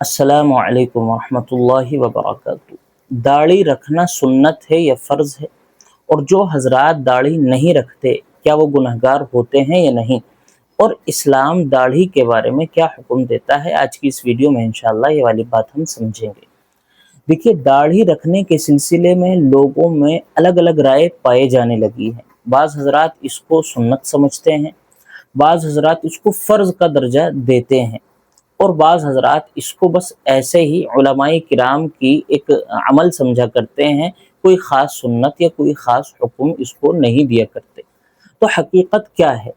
अस्सलाम वालेकुम रहमतुल्लाहि व बरकातहू। दाढ़ी रखना सुन्नत है या फ़र्ज़ है? और जो हजरात दाढ़ी नहीं रखते क्या वो गुनहगार होते हैं या नहीं? और इस्लाम दाढ़ी के बारे में क्या हुक्म देता है, आज की इस वीडियो में इंशाअल्लाह ये वाली बात हम समझेंगे। देखिए, दाढ़ी रखने के सिलसिले में लोगों में अलग अलग राय पाए जाने लगी है। बाज़ हजरात इसको सुन्नत समझते हैं, बाज़ हजरात इसको फ़र्ज़ का दर्जा देते हैं, और बाज़ हज़रात इसको बस ऐसे ही उलमाए किराम की एक अमल समझा करते हैं, कोई ख़ास सुन्नत या कोई ख़ास हुक्म इसको नहीं दिया करते। तो हकीकत क्या है?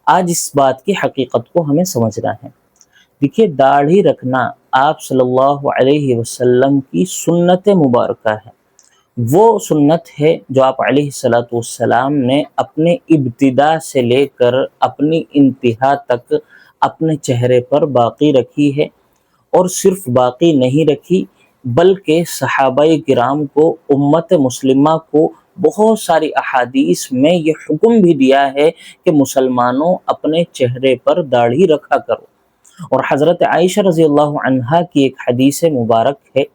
आज इस बात की हकीकत को हमें समझना है। देखिए, दाढ़ी रखना आप सल्लल्लाहु अलैहि वसल्लम की सुन्नत मुबारका है। वो सुन्नत है जो आप अलैहिस्सलातु वस्सलाम ने अपने इब्तिदा से लेकर अपनी इंतहा तक अपने चेहरे पर बाकी रखी है, और सिर्फ बाकी नहीं रखी बल्कि सहाबाए किराम को, उम्मत मुस्लिमा को बहुत सारी अहादीस में ये हुक्म भी दिया है कि मुसलमानों अपने चेहरे पर दाढ़ी रखा करो। और हज़रत आयशा रज़ी अल्लाह अन्हा की एक हदीस मुबारक है,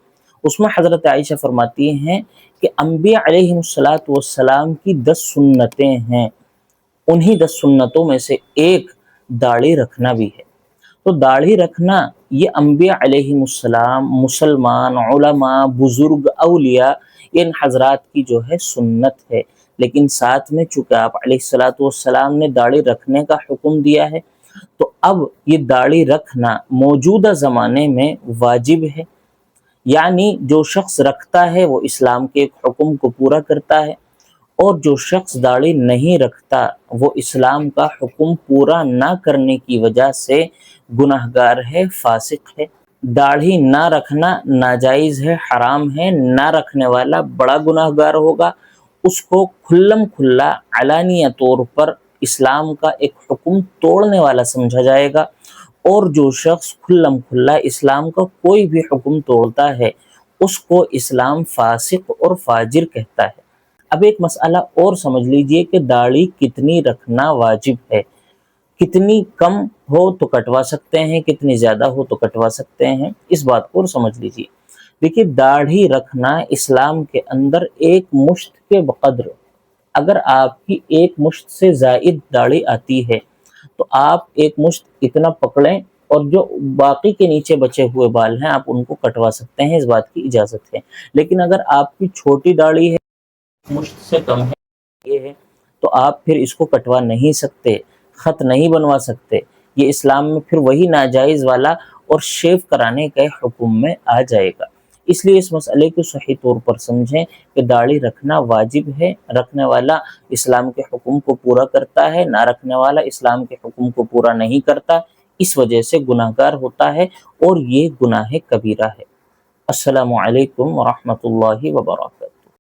उसमें हज़रत आयशा फरमाती हैं कि अम्बिया अलैहिमुस्सलातु वस्सलाम की 10 सुन्नतें हैं, उन्हीं 10 सुन्नतों में से एक दाढ़ी रखना भी है। तो दाढ़ी रखना ये अम्बिया अलैहिमुस्सलाम, मुसलमान, उलमा, बुजुर्ग, औलिया, इन हजरात की जो है सुन्नत है। लेकिन साथ में चूँकि आप अलैहिस्सलातु वस्सलाम ने दाढ़ी रखने का हुक्म दिया है, तो अब ये दाढ़ी रखना मौजूदा ज़माने में वाजिब है। यानी जो शख्स रखता है वो इस्लाम के एक हुक्म को पूरा करता है, और जो शख्स दाढ़ी नहीं रखता वो इस्लाम का हुक्म पूरा ना करने की वजह से गुनाहगार है, फासिक है। दाढ़ी ना रखना नाजायज़ है, हराम है। ना रखने वाला बड़ा गुनाहगार होगा, उसको खुल्लम खुल्ला अलानिया तौर पर इस्लाम का एक हुक्म तोड़ने वाला समझा जाएगा। और जो शख्स खुल्लम खुल्ला इस्लाम का कोई भी हुक्म तोड़ता है, उसको इस्लाम फासिक और फाजिर कहता है। अब एक मसला और समझ लीजिए कि दाढ़ी कितनी रखना वाजिब है। कितनी कम हो तो कटवा सकते हैं, कितनी ज़्यादा हो तो कटवा सकते हैं, इस बात को समझ लीजिए। देखिए, दाढ़ी रखना इस्लाम के अंदर एक मुश्त के बक़द्र, अगर आपकी एक मुश्त से ज़ायद दाढ़ी आती है तो आप एक मुश्त इतना पकड़ें, और जो बाकी के नीचे बचे हुए बाल हैं आप उनको कटवा सकते हैं, इस बात की इजाज़त है। लेकिन अगर आपकी छोटी दाढ़ी है, मुश्त से कम है, ये है, तो आप फिर इसको कटवा नहीं सकते, ख़त नहीं बनवा सकते। ये इस्लाम में फिर वही नाजायज़ वाला और शेव कराने के हुक्म में आ जाएगा। इसलिए इस मसले को सही तौर पर समझें कि दाढ़ी रखना वाजिब है। रखने वाला इस्लाम के हुक्म को पूरा करता है, ना रखने वाला इस्लाम के हुक्म को पूरा नहीं करता, इस वजह से गुनाहगार होता है, और ये गुनाह कबीरा है। अस्सलामु अलैकुम व रहमतुल्लाहि व बरकातहू।